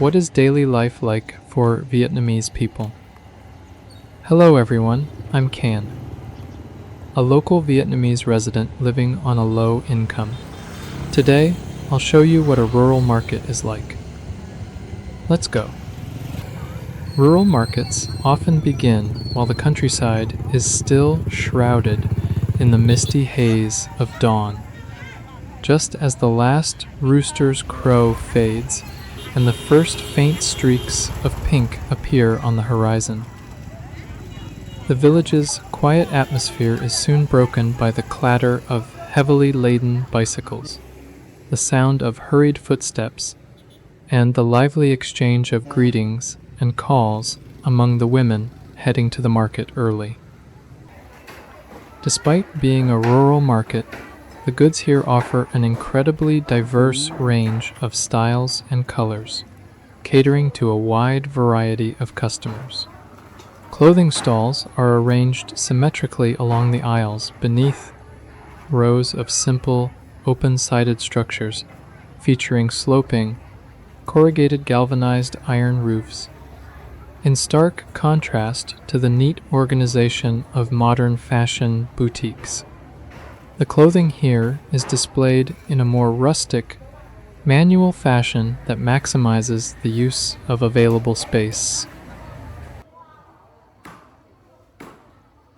What is daily life like for Vietnamese people? Hello everyone, I'm Canh, a local Vietnamese resident living on a low income. Today, I'll show you what a rural market is like. Let's go. Rural markets often begin while the countryside is still shrouded in the misty haze of dawn. Just as the last rooster's crow fades and the first faint streaks of pink appear on the horizon, the village's quiet atmosphere is soon broken by the clatter of heavily laden bicycles, the sound of hurried footsteps, and the lively exchange of greetings and calls among the women heading to the market early. Despite being a rural market, the goods here offer an incredibly diverse range of styles and colors, catering to a wide variety of customers. Clothing stalls are arranged symmetrically along the aisles beneath rows of simple, open-sided structures featuring sloping, corrugated galvanized iron roofs, in stark contrast to the neat organization of modern fashion boutiques. The clothing here is displayed in a more rustic, manual fashion that maximizes the use of available space.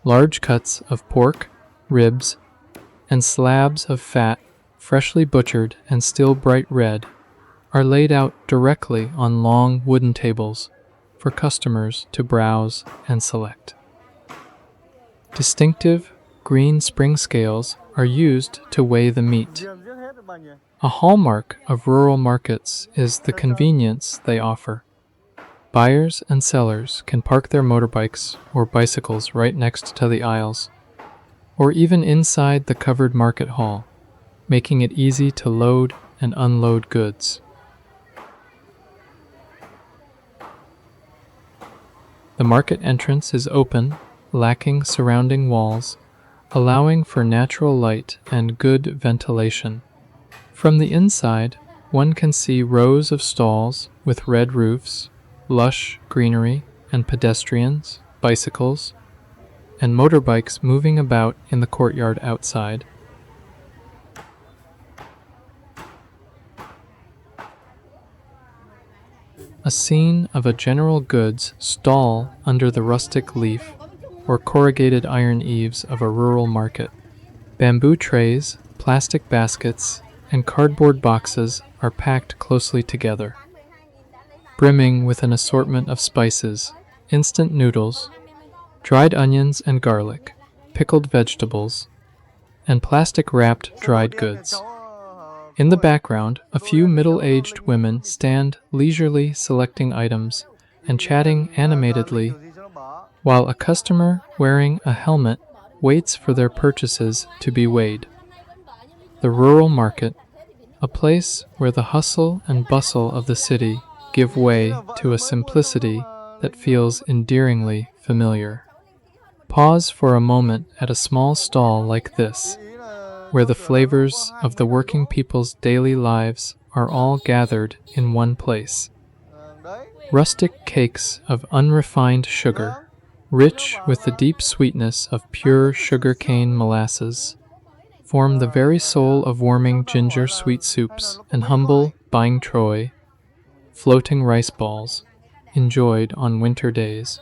Large cuts of pork, ribs, and slabs of fat, freshly butchered and still bright red, are laid out directly on long wooden tables for customers to browse and select. Distinctive green spring scales are used to weigh the meat. A hallmark of rural markets is the convenience they offer. Buyers and sellers can park their motorbikes or bicycles right next to the aisles, or even inside the covered market hall, making it easy to load and unload goods. The market entrance is open, lacking surrounding walls, allowing for natural light and good ventilation. From the inside, one can see rows of stalls with red roofs, lush greenery, and pedestrians, bicycles, and motorbikes moving about in the courtyard outside. A scene of a general goods stall under the rustic leaf or corrugated iron eaves of a rural market. Bamboo trays, plastic baskets, and cardboard boxes are packed closely together, brimming with an assortment of spices, instant noodles, dried onions and garlic, pickled vegetables, and plastic-wrapped dried goods. In the background, a few middle-aged women stand leisurely selecting items and chatting animatedly, while a customer wearing a helmet waits for their purchases to be weighed. The rural market, a place where the hustle and bustle of the city give way to a simplicity that feels endearingly familiar. Pause for a moment at a small stall like this, where the flavors of the working people's daily lives are all gathered in one place. Rustic cakes of unrefined sugar, rich with the deep sweetness of pure sugarcane molasses, form the very soul of warming ginger sweet soups and humble bánh trôi, floating rice balls, enjoyed on winter days.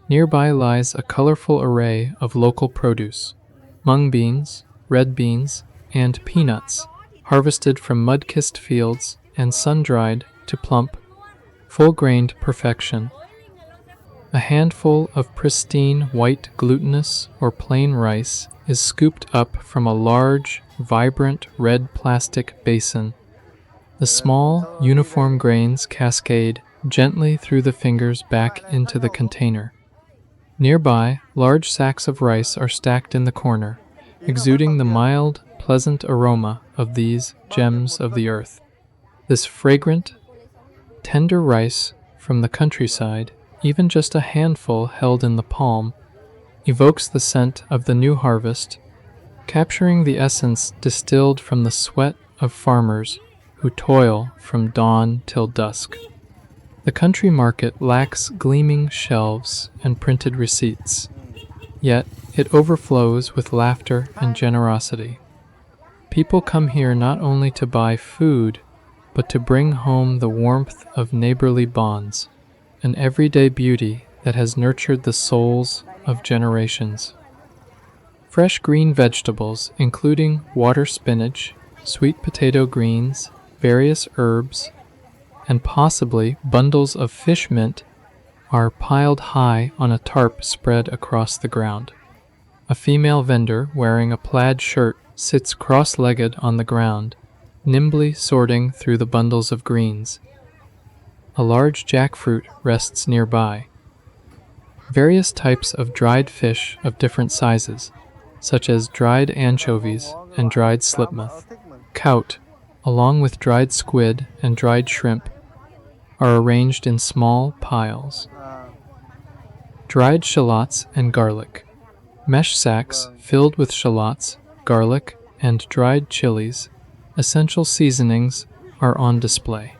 Nearby lies a colorful array of local produce, mung beans, red beans, and peanuts, harvested from mud-kissed fields and sun-dried to plump, full-grained perfection. A handful of pristine white glutinous or plain rice is scooped up from a large, vibrant red plastic basin. The small, uniform grains cascade gently through the fingers back into the container. Nearby, large sacks of rice are stacked in the corner, exuding the mild, pleasant aroma of these gems of the earth. This fragrant, tender rice from the countryside, even just a handful held in the palm, evokes the scent of the new harvest, capturing the essence distilled from the sweat of farmers who toil from dawn till dusk. The country market lacks gleaming shelves and printed receipts, yet it overflows with laughter and generosity. People come here not only to buy food, but to bring home the warmth of neighborly bonds, an everyday beauty that has nurtured the souls of generations. Fresh green vegetables, including water spinach, sweet potato greens, various herbs, and possibly bundles of fish mint, are piled high on a tarp spread across the ground. A female vendor wearing a plaid shirt sits cross-legged on the ground, nimbly sorting through the bundles of greens. A large jackfruit rests nearby. Various types of dried fish of different sizes, such as dried anchovies and dried slipmouth, trout, along with dried squid and dried shrimp, are arranged in small piles. Dried shallots and garlic. Mesh sacks filled with shallots, garlic, and dried chilies, essential seasonings, are on display.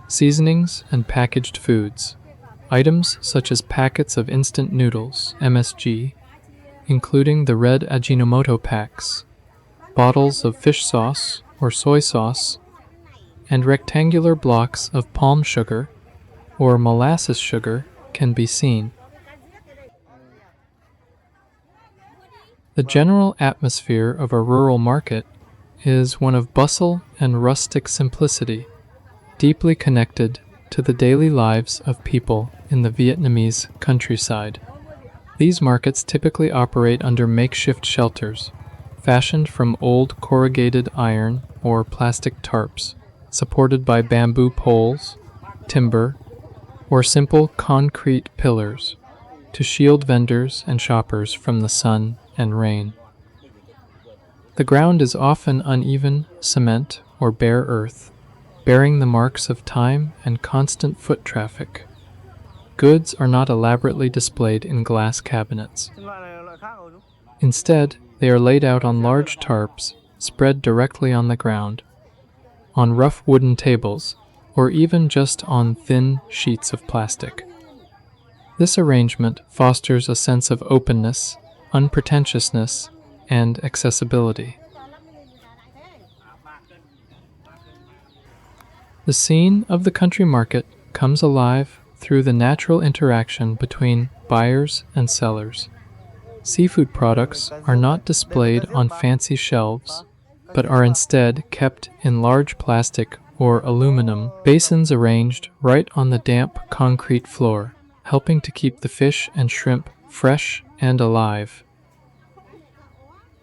Seasonings and packaged foods. Items such as packets of instant noodles, MSG, including the red Ajinomoto packs, bottles of fish sauce or soy sauce, and rectangular blocks of palm sugar or molasses sugar can be seen. The general atmosphere of a rural market is one of bustle and rustic simplicity, deeply connected to the daily lives of people in the Vietnamese countryside. These markets typically operate under makeshift shelters, fashioned from old corrugated iron or plastic tarps, supported by bamboo poles, timber, or simple concrete pillars to shield vendors and shoppers from the sun and rain. The ground is often uneven cement or bare earth, bearing the marks of time and constant foot traffic. Goods are not elaborately displayed in glass cabinets. Instead, they are laid out on large tarps, spread directly on the ground, on rough wooden tables, or even just on thin sheets of plastic. This arrangement fosters a sense of openness, unpretentiousness, and accessibility. The scene of the country market comes alive through the natural interaction between buyers and sellers. Seafood products are not displayed on fancy shelves, but are instead kept in large plastic or aluminum basins arranged right on the damp concrete floor, helping to keep the fish and shrimp fresh and alive.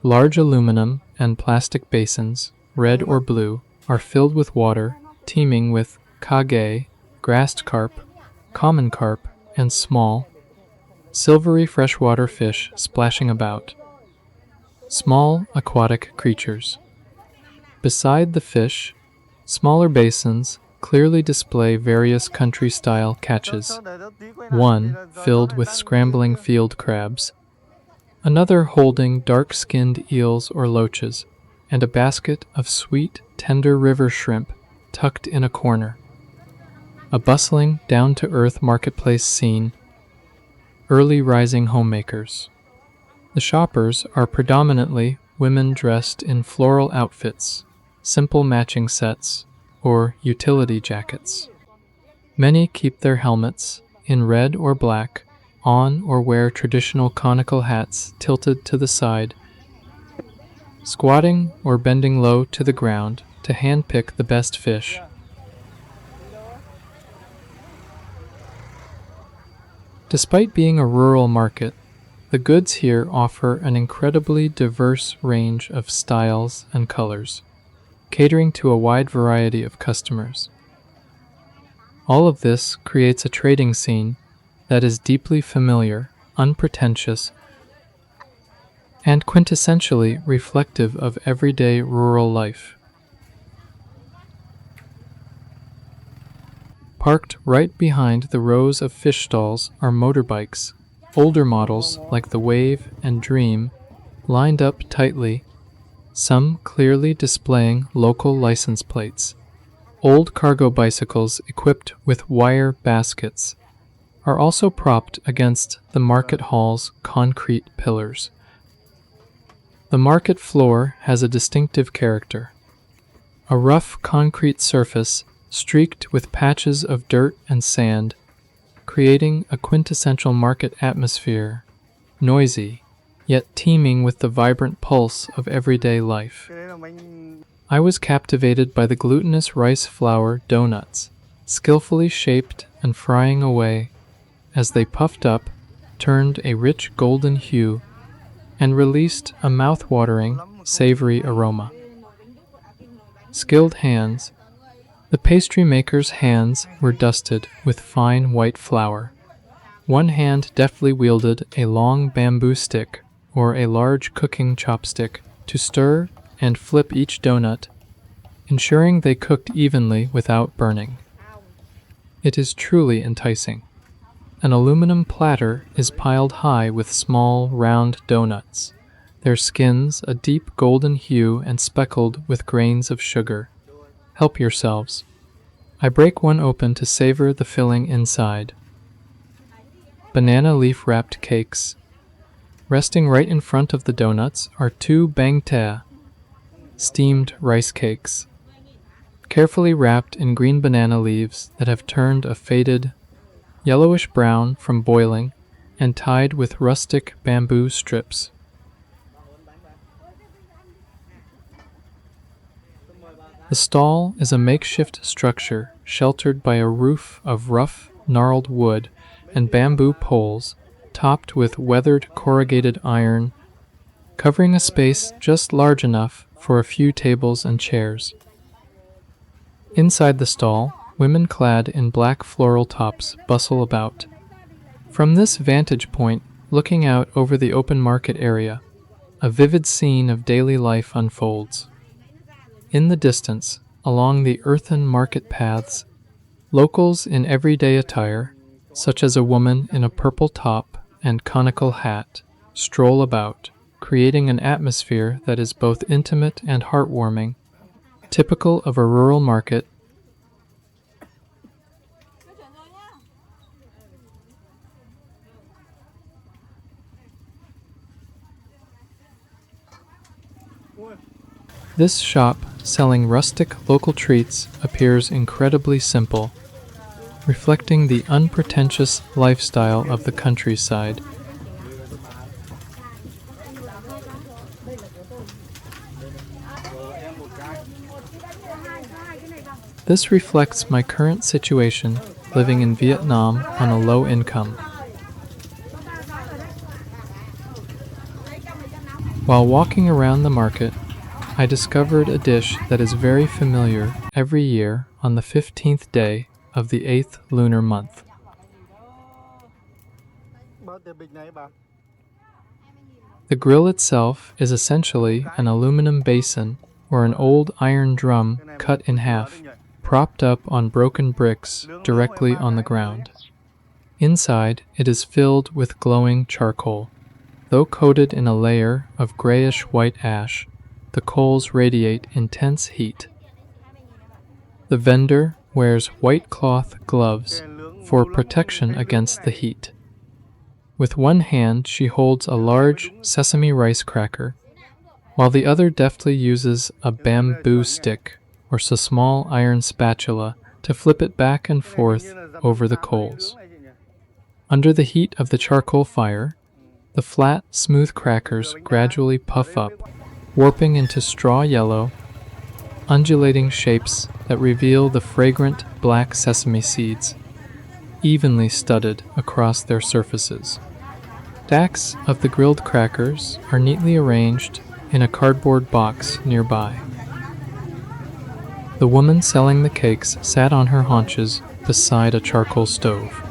Large aluminum and plastic basins, red or blue, are filled with water, teeming with kage, grassed carp, common carp, and small, silvery freshwater fish splashing about. Small aquatic creatures. Beside the fish, smaller basins clearly display various country-style catches, one filled with scrambling field crabs, another holding dark-skinned eels or loaches, and a basket of sweet, tender river shrimp tucked in a corner. A bustling, down-to-earth marketplace scene. Early rising homemakers. The shoppers are predominantly women dressed in floral outfits, simple matching sets, or utility jackets. Many keep their helmets, in red or black, on or wear traditional conical hats tilted to the side, squatting or bending low to the ground to handpick the best fish. Despite being a rural market, the goods here offer an incredibly diverse range of styles and colors, catering to a wide variety of customers. All of this creates a trading scene that is deeply familiar, unpretentious, and quintessentially reflective of everyday rural life. Parked right behind the rows of fish stalls are motorbikes, older models like the Wave and Dream, lined up tightly, some clearly displaying local license plates. Old cargo bicycles equipped with wire baskets are also propped against the market hall's concrete pillars. The market floor has a distinctive character. A rough concrete surface streaked with patches of dirt and sand, creating a quintessential market atmosphere, noisy, yet teeming with the vibrant pulse of everyday life. I was captivated by the glutinous rice flour donuts, skillfully shaped and frying away as they puffed up, turned a rich golden hue, and released a mouth-watering, savory aroma. Skilled hands. The pastry maker's hands were dusted with fine white flour. One hand deftly wielded a long bamboo stick or a large cooking chopstick to stir and flip each donut, ensuring they cooked evenly without burning. It is truly enticing. An aluminum platter is piled high with small, round donuts, their skins a deep golden hue and speckled with grains of sugar. Help yourselves. I break one open to savor the filling inside. Banana leaf-wrapped cakes. Resting right in front of the donuts are 2 bang tae, steamed rice cakes, carefully wrapped in green banana leaves that have turned a faded, yellowish-brown from boiling and tied with rustic bamboo strips. The stall is a makeshift structure sheltered by a roof of rough, gnarled wood and bamboo poles topped with weathered corrugated iron, covering a space just large enough for a few tables and chairs. Inside the stall, women clad in black floral tops bustle about. From this vantage point, looking out over the open market area, a vivid scene of daily life unfolds. In the distance, along the earthen market paths, locals in everyday attire, such as a woman in a purple top and conical hat, stroll about, creating an atmosphere that is both intimate and heartwarming, typical of a rural market. This shop, selling rustic local treats, appears incredibly simple, reflecting the unpretentious lifestyle of the countryside. This reflects my current situation, living in Vietnam on a low income. While walking around the market, I discovered a dish that is very familiar every year on the 15th day of the 8th lunar month. The grill itself is essentially an aluminum basin or an old iron drum cut in half, propped up on broken bricks directly on the ground. Inside, it is filled with glowing charcoal. Though coated in a layer of grayish-white ash, the coals radiate intense heat. The vendor wears white cloth gloves for protection against the heat. With one hand, she holds a large sesame rice cracker, while the other deftly uses a bamboo stick or a small iron spatula to flip it back and forth over the coals. Under the heat of the charcoal fire, the flat, smooth crackers gradually puff up, warping into straw yellow, undulating shapes that reveal the fragrant black sesame seeds, evenly studded across their surfaces. Stacks of the grilled crackers are neatly arranged in a cardboard box nearby. The woman selling the cakes sat on her haunches beside a charcoal stove.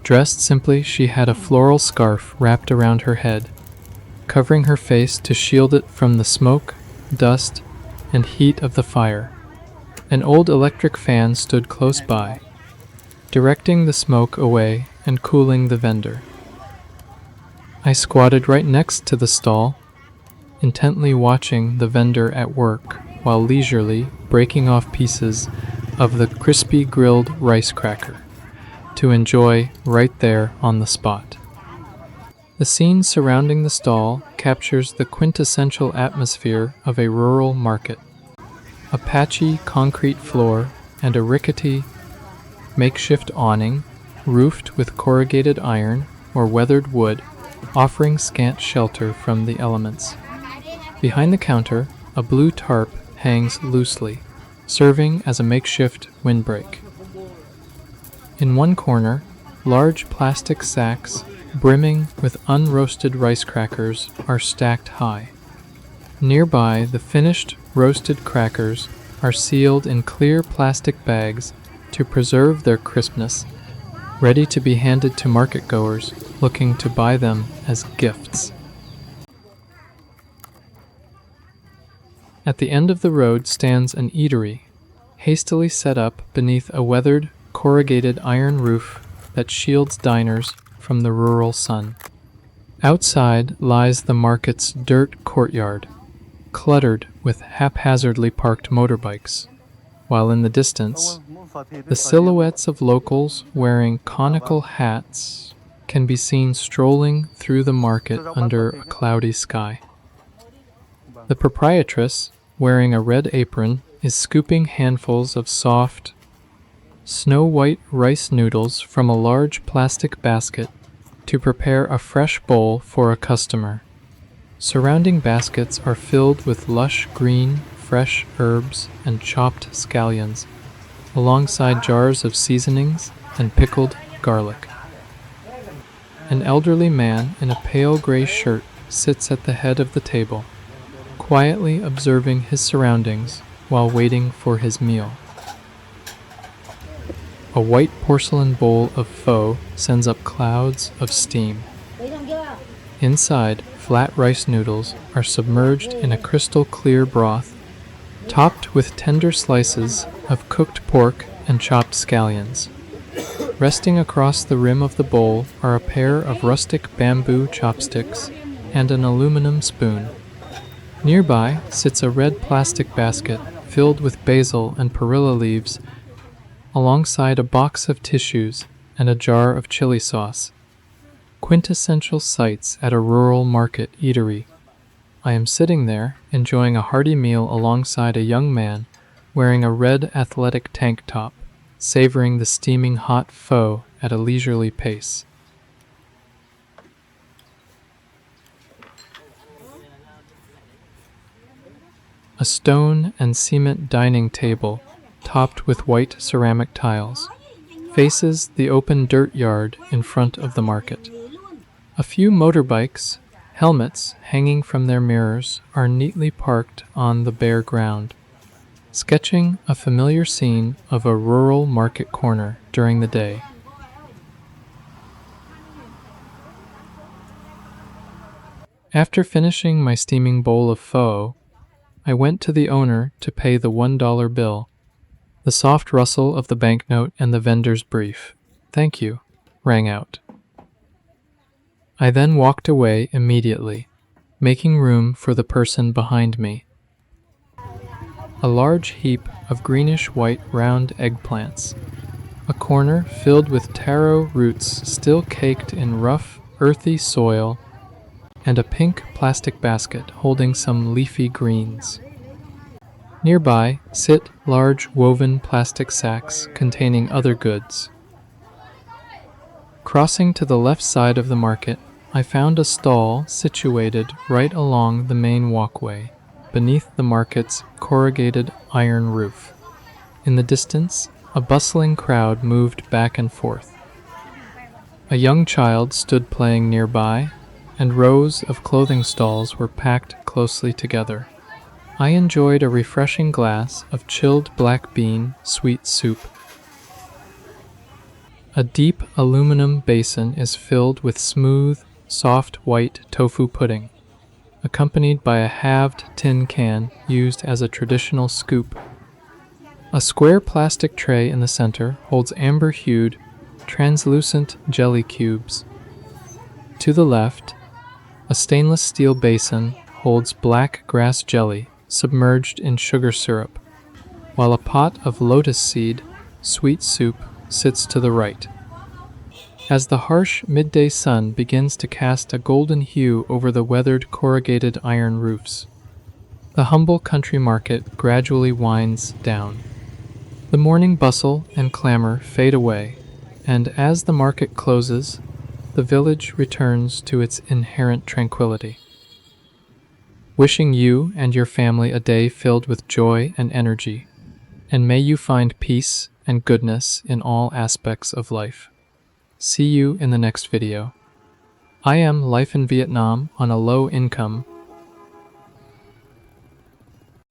Dressed simply, she had a floral scarf wrapped around her head, covering her face to shield it from the smoke, dust, and heat of the fire. An old electric fan stood close by, directing the smoke away and cooling the vendor. I squatted right next to the stall, intently watching the vendor at work. while leisurely breaking off pieces of the crispy grilled rice cracker to enjoy right there on the spot. The scene surrounding the stall captures the quintessential atmosphere of a rural market. A patchy concrete floor and a rickety makeshift awning, roofed with corrugated iron or weathered wood, offering scant shelter from the elements. Behind the counter, a blue tarp hangs loosely, serving as a makeshift windbreak. In one corner, large plastic sacks brimming with unroasted rice crackers are stacked high. Nearby, the finished roasted crackers are sealed in clear plastic bags to preserve their crispness, ready to be handed to market-goers looking to buy them as gifts. At the end of the road stands an eatery, hastily set up beneath a weathered, corrugated iron roof that shields diners from the rural sun. Outside lies the market's dirt courtyard, cluttered with haphazardly parked motorbikes, while in the distance, the silhouettes of locals wearing conical hats can be seen strolling through the market under a cloudy sky. The proprietress, wearing a red apron, is scooping handfuls of soft, snow-white rice noodles from a large plastic basket to prepare a fresh bowl for a customer. Surrounding baskets are filled with lush green, fresh herbs and chopped scallions, alongside jars of seasonings and pickled garlic. An elderly man in a pale gray shirt sits at the head of the table, quietly observing his surroundings while waiting for his meal. A white porcelain bowl of pho sends up clouds of steam. Inside, flat rice noodles are submerged in a crystal-clear broth, topped with tender slices of cooked pork and chopped scallions. Resting across the rim of the bowl are a pair of rustic bamboo chopsticks and an aluminum spoon. Nearby sits a red plastic basket filled with basil and perilla leaves, alongside a box of tissues and a jar of chili sauce. Quintessential sights at a rural market eatery. I am sitting there, enjoying a hearty meal alongside a young man wearing a red athletic tank top, savoring the steaming hot pho at a leisurely pace. A stone and cement dining table, topped with white ceramic tiles, faces the open dirt yard in front of the market. A few motorbikes, helmets hanging from their mirrors, are neatly parked on the bare ground, sketching a familiar scene of a rural market corner during the day. After finishing my steaming bowl of pho, I went to the owner to pay the $1 bill. The soft rustle of the banknote and the vendor's brief, "Thank you," rang out. I then walked away immediately, making room for the person behind me. A large heap of greenish-white round eggplants, a corner filled with taro roots still caked in rough, earthy soil, and a pink plastic basket holding some leafy greens. Nearby sit large woven plastic sacks containing other goods. Crossing to the left side of the market, I found a stall situated right along the main walkway, beneath the market's corrugated iron roof. In the distance, a bustling crowd moved back and forth. A young child stood playing nearby, and rows of clothing stalls were packed closely together. I enjoyed a refreshing glass of chilled black bean sweet soup. A deep aluminum basin is filled with smooth, soft white tofu pudding, accompanied by a halved tin can used as a traditional scoop. A square plastic tray in the center holds amber-hued, translucent jelly cubes. To the left, a stainless steel basin holds black grass jelly submerged in sugar syrup, while a pot of lotus seed, sweet soup, sits to the right. As the harsh midday sun begins to cast a golden hue over the weathered corrugated iron roofs, the humble country market gradually winds down. The morning bustle and clamor fade away, and as the market closes, the village returns to its inherent tranquility. Wishing you and your family a day filled with joy and energy, and may you find peace and goodness in all aspects of life. See you in the next video. I am Life in Vietnam on a low income